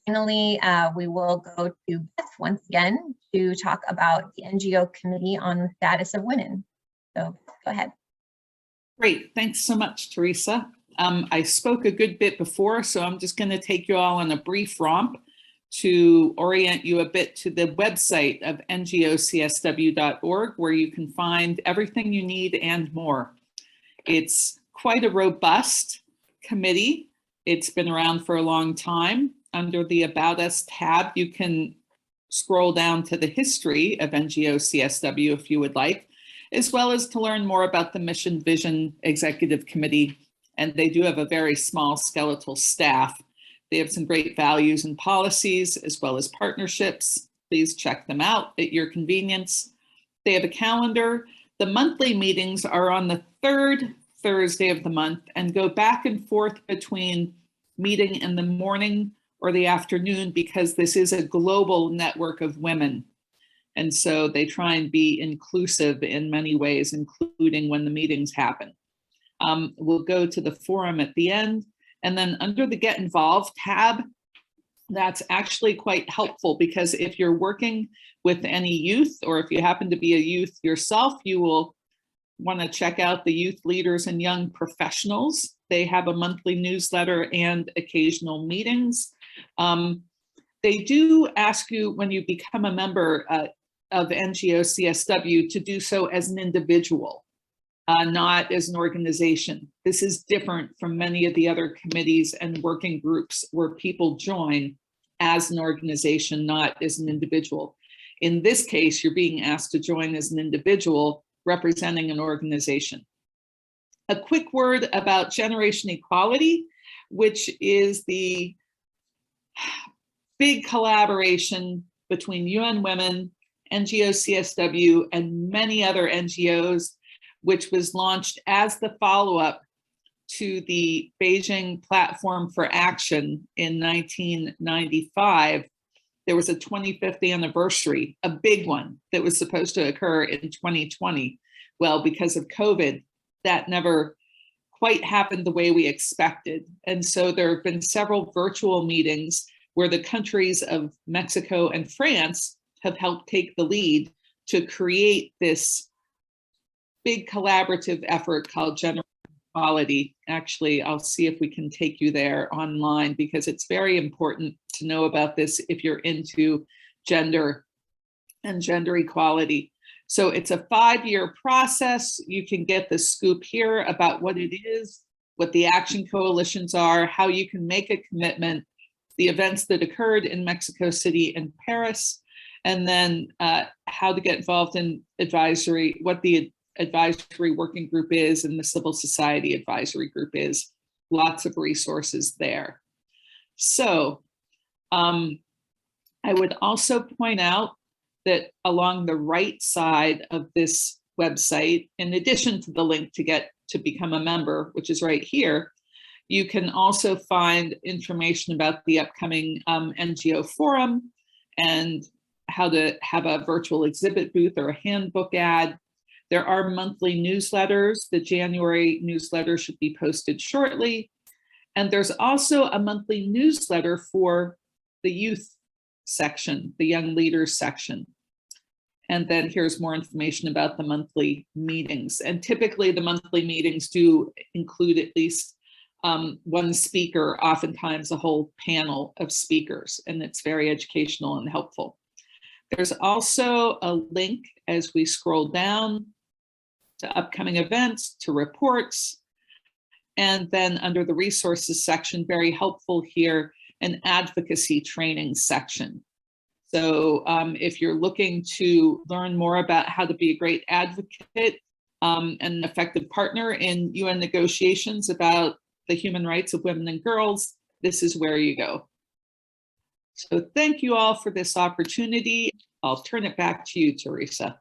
finally, we will go to Beth once again to talk about the NGO Committee on the Status of Women. So go ahead. Great, thanks so much, Teresa. I spoke a good bit before, so I'm just going to take you all on a brief romp to orient you a bit to the website of ngocsw.org, where you can find everything you need and more. It's quite a robust committee. It's been around for a long time. Under the About Us tab, you can scroll down to the history of NGO CSW if you would like, as well as to learn more about the Mission Vision Executive Committee. And they do have a very small skeletal staff. They have some great values and policies, as well as partnerships. Please check them out at your convenience. They have a calendar. The monthly meetings are on the third Thursday of the month and go back and forth between meeting in the morning or the afternoon, because this is a global network of women. And so they try and be inclusive in many ways, including when the meetings happen. We'll go to the forum at the end. And then under the Get Involved tab, that's actually quite helpful, because if you're working with any youth, or if you happen to be a youth yourself, you will want to check out the Youth Leaders and Young Professionals. They have a monthly newsletter and occasional meetings. They do ask you, when you become a member of NGO CSW, to do so as an individual, not as an organization. This is different from many of the other committees and working groups where people join as an organization, not as an individual. In this case, you're being asked to join as an individual representing an organization. A quick word about generation equality, which is the big collaboration between UN Women, NGO CSW, and many other NGOs, which was launched as the follow-up to the Beijing Platform for Action in 1995. There was a 25th anniversary, a big one, that was supposed to occur in 2020. Well, because of COVID, that never quite happened the way we expected. And so there have been several virtual meetings where the countries of Mexico and France have helped take the lead to create this big collaborative effort called Gender Equality. Actually, I'll see if we can take you there online, because it's very important to know about this if you're into gender and gender equality. So it's a 5-year process. You can get the scoop here about what it is, what the action coalitions are, how you can make a commitment, the events that occurred in Mexico City and Paris, and then how to get involved in advisory, what the advisory working group is and the civil society advisory group is. Lots of resources there. So I would also point out that along the right side of this website, in addition to the link to become a member, which is right here, you can also find information about the upcoming NGO forum and how to have a virtual exhibit booth or a handbook ad. There are monthly newsletters. The January newsletter should be posted shortly. And there's also a monthly newsletter for the youth section, the young leaders section. And then here's more information about the monthly meetings. And typically the monthly meetings do include at least one speaker, oftentimes a whole panel of speakers, and it's very educational and helpful. There's also a link as we scroll down to upcoming events, to reports, and then under the resources section, very helpful here, an advocacy training section. So if you're looking to learn more about how to be a great advocate and an effective partner in UN negotiations about the human rights of women and girls, this is where you go. So thank you all for this opportunity. I'll turn it back to you, Teresa.